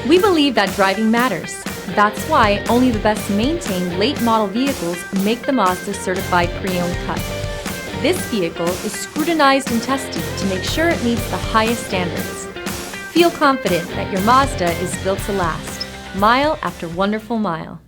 We believe that driving matters. That's why only the best maintained late model vehicles make the Mazda certified pre-owned cut. This vehicle is scrutinized and tested to make sure it meets the highest standards. Feel confident that your Mazda is built to last, mile after wonderful mile.